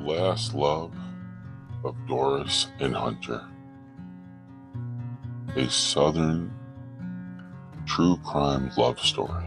last love of Doris and Hunter, a Southern true crime love story,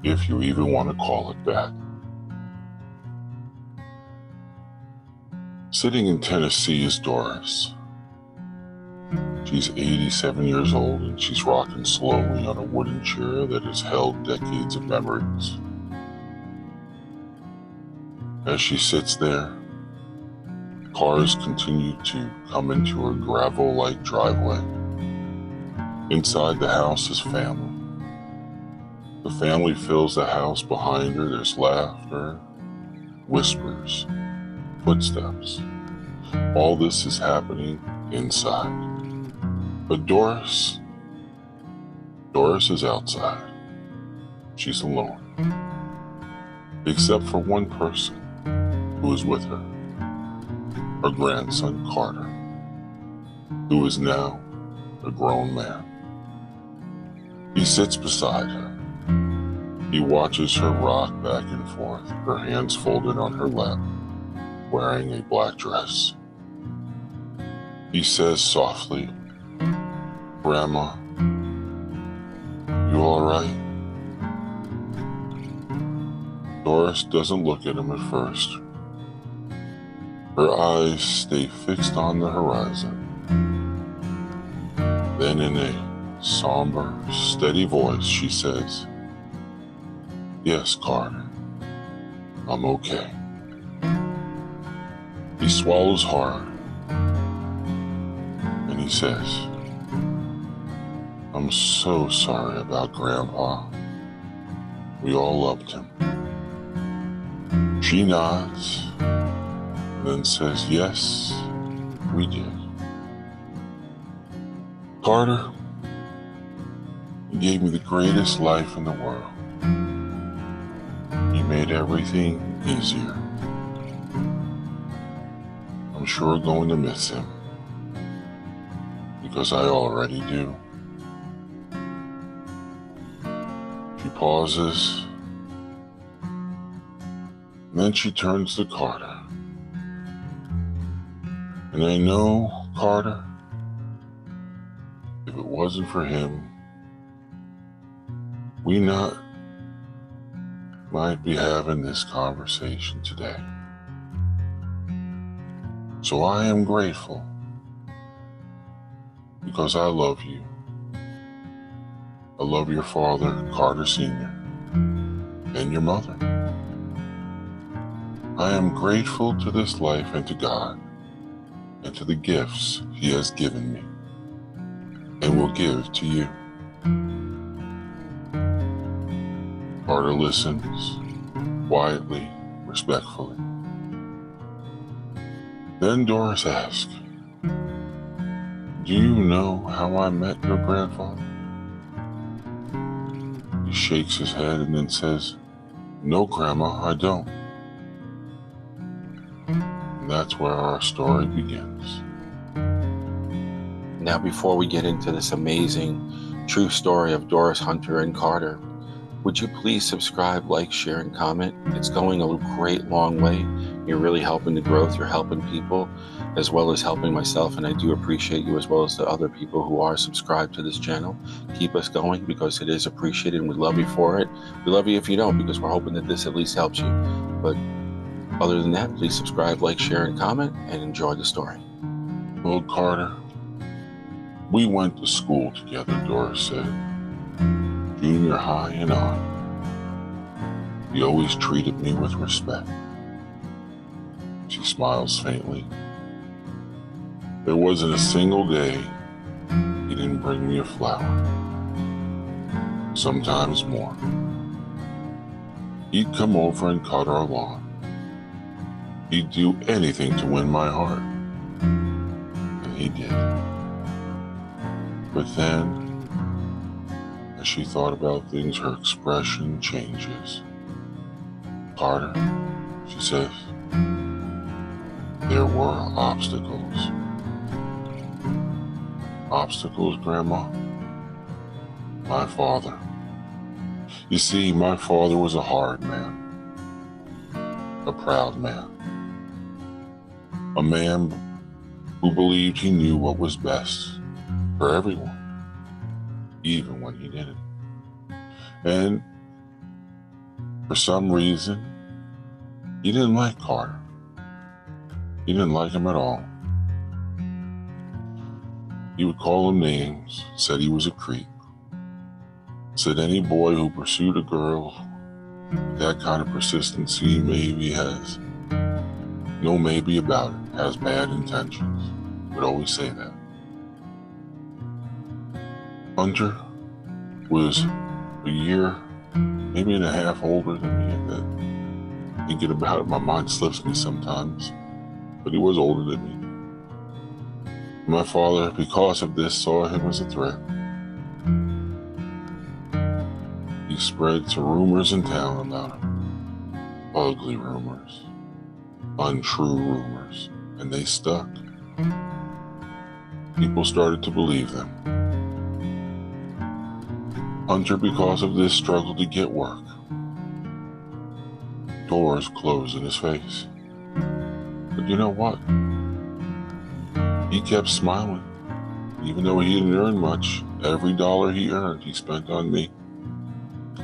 if you even want to call it that. Sitting in Tennessee is Doris. She's 87 years old and she's rocking slowly on a wooden chair that has held decades of memories. As she sits there, cars continue to come into her gravel-like driveway. Inside the house is family. The family fills the house behind her. There's laughter, whispers, footsteps. All this is happening inside. But Doris is outside. She's alone. Except for one person who is with her. Her grandson, Carter, who is now a grown man. He sits beside her. He watches her rock back and forth, her hands folded on her lap, wearing a black dress. He says softly, "Grandma, you all right?" Doris doesn't look at him at first. Her eyes stay fixed on the horizon. Then in a somber, steady voice, she says, "Yes, Carter, I'm okay." He swallows hard, and he says, "I'm so sorry about Grandpa. We all loved him." She nods, and then says, "Yes, we did. Carter, he gave me the greatest life in the world. He made everything easier. I'm sure going to miss him, because I already do." She pauses, and then she turns to Carter. "And I know, Carter, if it wasn't for him, we might be having this conversation today. So I am grateful, because I love you. I love your father, Carter Sr., and your mother. I am grateful to this life and to God, and to the gifts He has given me, and will give to you." Carter listens, quietly, respectfully. Then Doris asks, "Do you know how I met your grandfather?" He shakes his head and then says, "No, Grandma, I don't." And that's where our story begins. Now, before we get into this amazing true story of Doris, Hunter, and Carter, would you please subscribe, like, share, and comment? It's going a great long way. You're really helping the growth. You're helping people as well as helping myself, and I do appreciate you as well as the other people who are subscribed to this channel. Keep us going, because it is appreciated, and we love you for it. We love you if you don't, because we're hoping that this at least helps you. But other than that, please subscribe, like, share, and comment, and enjoy the story. "Well, Carter, we went to school together," Doris said. "Junior high and on. He always treated me with respect." She smiles faintly. "There wasn't a single day he didn't bring me a flower. Sometimes more. He'd come over and cut our lawn. He'd do anything to win my heart. And he did. But then, as she thought about things, her expression changes. "Carter," she says, "there were obstacles." "Obstacles, Grandma?" "My father. You see, my father was a hard man, a proud man. a man who believed he knew what was best for everyone, even when he didn't. And for some reason, he didn't like Carter. He didn't like him at all. He would call him names, said he was a creep, said any boy who pursued a girl that kind of persistency maybe has no maybe about it, has bad intentions. Would always say that. Hunter was a year, maybe and a half older than me at that. Thinking about it, my mind slips me sometimes, but he was older than me. My father, because of this, saw him as a threat. He spread some rumors in town about him. Ugly rumors, untrue rumors, and they stuck. People started to believe them. Hunter, because of this, struggled to get work. Doors closed in his face. But you know what? He kept smiling. Even though he didn't earn much, every dollar he earned, he spent on me.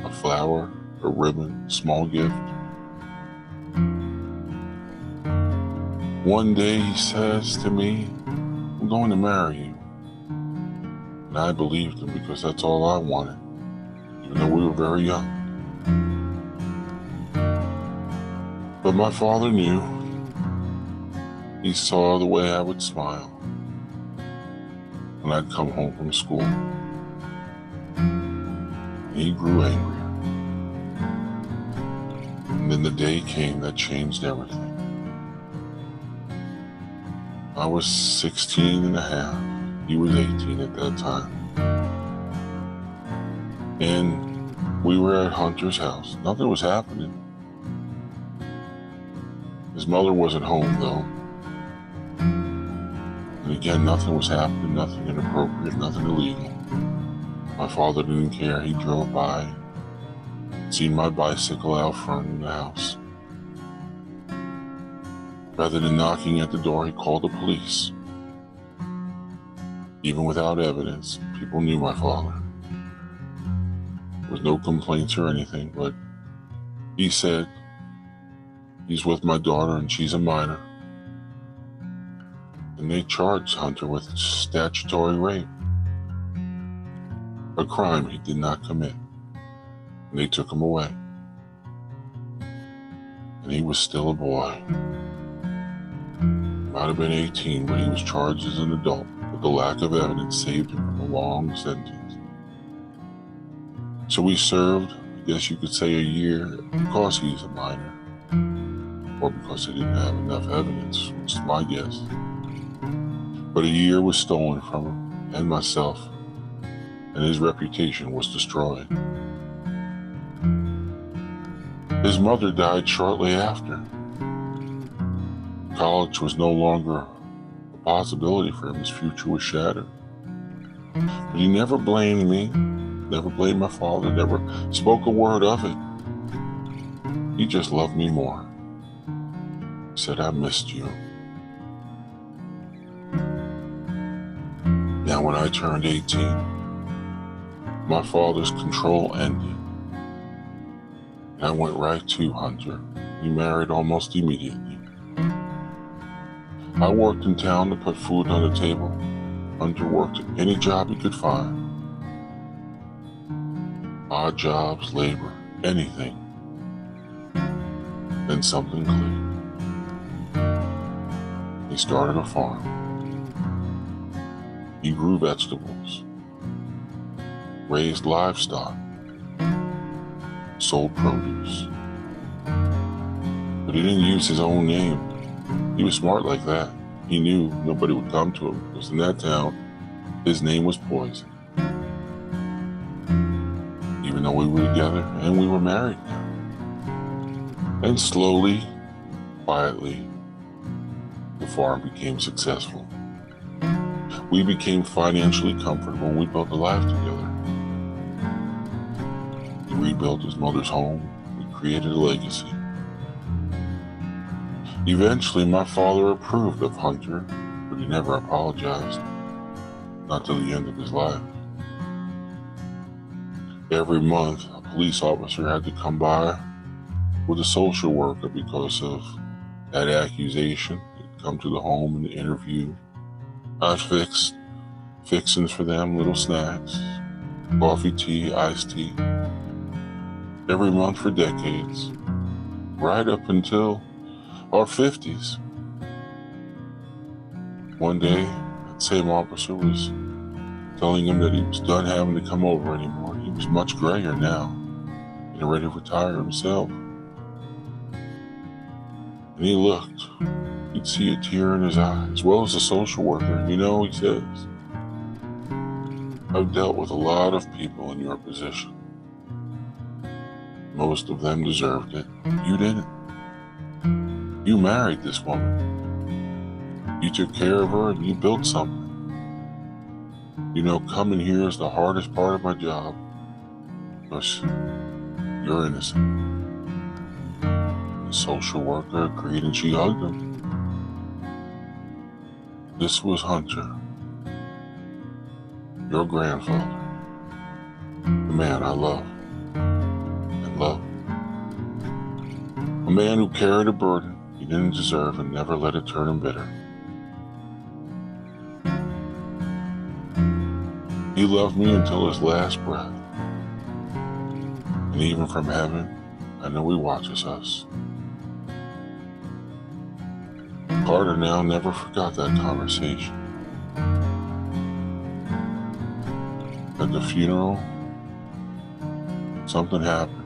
A flower, a ribbon, small gift. One day he says to me, "I'm going to marry you." And I believed him because that's all I wanted, even though we were very young. But my father knew. He saw the way I would smile when I'd come home from school. And he grew angrier. And then the day came that changed everything. I was 16 and a half. He was 18 at that time. And we were at Hunter's house. Nothing was happening. His mother wasn't home, though. And again, nothing was happening, nothing inappropriate, nothing illegal. My father didn't care. He drove by, seen my bicycle out front in the house. Rather than knocking at the door, he called the police. Even without evidence, people knew my father. There was no complaints or anything, but he said he's with my daughter and she's a minor. And they charged Hunter with statutory rape, a crime he did not commit. And they took him away. And he was still a boy. Might have been 18, but he was charged as an adult, but the lack of evidence saved him from a long sentence. So we served, I guess you could say, a year because he's a minor, or because they didn't have enough evidence, which is my guess. But a year was stolen from him and myself, and his reputation was destroyed. His mother died shortly after. College was no longer a possibility for him. His future was shattered. But he never blamed me, never blamed my father, never spoke a word of it. He just loved me more. He said, "I missed you." Now when I turned 18, my father's control ended. I went right to Hunter. We married almost immediately. I worked in town to put food on the table. Hunter worked at any job he could find. Odd jobs, labor, anything. Then something clicked. He started a farm. He grew vegetables, raised livestock, sold produce. But he didn't use his own name. He was smart like that. He knew nobody would come to him because in that town, his name was poison. Even though we were together and we were married now. And slowly, quietly, the farm became successful. We became financially comfortable and we built a life together. He rebuilt his mother's home. We created a legacy. Eventually, my father approved of Hunter, but he never apologized, not till the end of his life. Every month, a police officer had to come by with a social worker because of that accusation. He'd come to the home and interview. I'd fixings for them, little snacks, coffee, tea, iced tea. Every month for decades, right up until our 50s. One day, that same officer was telling him that he was done having to come over anymore. He was much grayer now and ready to retire himself. And he looked. You'd see a tear in his eye, as well as the social worker. You know, he says, I've dealt with a lot of people in your position. Most of them deserved it. You didn't. You married this woman. You took care of her and you built something. You know, coming here is the hardest part of my job because you're innocent. The social worker agreed and she hugged him. This was Hunter, your grandfather, the man I love and love. A man who carried a burden he didn't deserve and never let it turn him bitter. He loved me until his last breath. And even from heaven, I know he watches us. Carter now never forgot that conversation. At the funeral, something happened.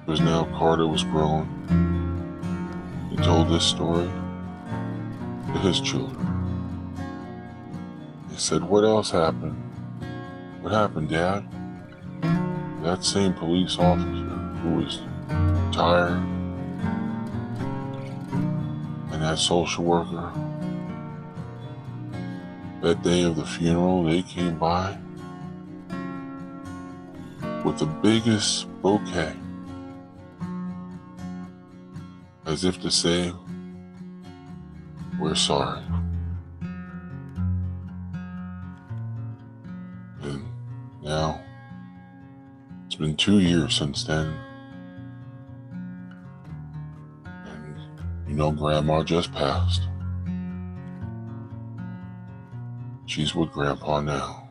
Because now Carter was grown. He told this story to his children. He said, what else happened? What happened, Dad? That same police officer who was tired, and that social worker, that day of the funeral, they came by with the biggest bouquet, as if to say, we're sorry. And now, it's been 2 years since then. And you know, Grandma just passed. She's with Grandpa now.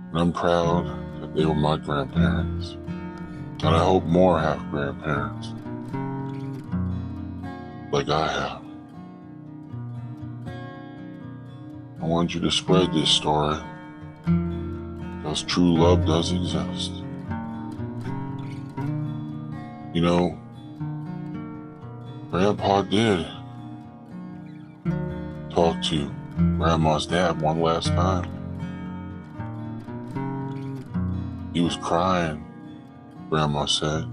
And I'm proud that they were my grandparents. And I hope more have grandparents like I have. I want you to spread this story because true love does exist. You know, Grandpa did talk to Grandma's dad one last time. He was crying, Grandma said.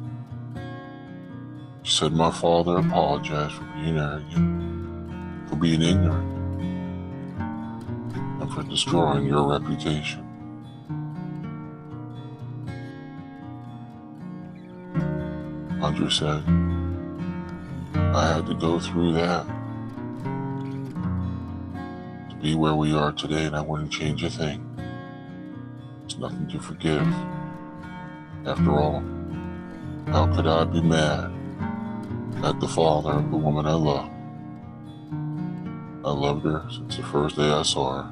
She said, my father apologized for being arrogant, for being ignorant, and for destroying your reputation. Hunter said, I had to go through that to be where we are today, and I wouldn't change a thing. There's nothing to forgive. After all, how could I be mad at the father of the woman I love? I loved her since the first day I saw her.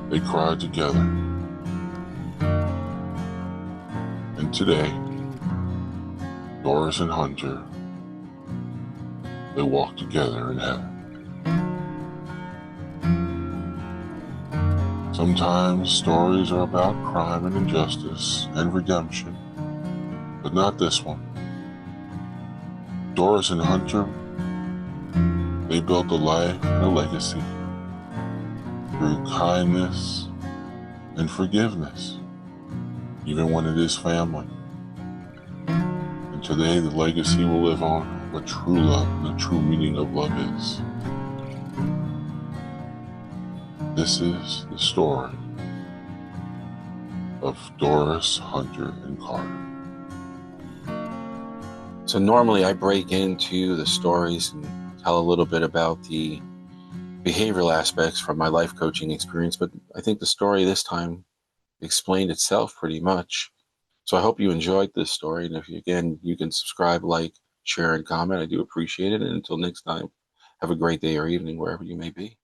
They cried together. And today, Doris and Hunter, they walk together in heaven. Sometimes stories are about crime and injustice and redemption, but not this one. Doris and Hunter, they built a life and a legacy through kindness and forgiveness, even when it is family. And today the legacy will live on what true love and the true meaning of love is. This is the story of Doris, Hunter, and Carter. So normally I break into the stories and tell a little bit about the behavioral aspects from my life coaching experience, but I think the story this time explained itself pretty much. So I hope you enjoyed this story. And if you, again, you can subscribe, like, share, and comment. I do appreciate it. And until next time, have a great day or evening wherever you may be.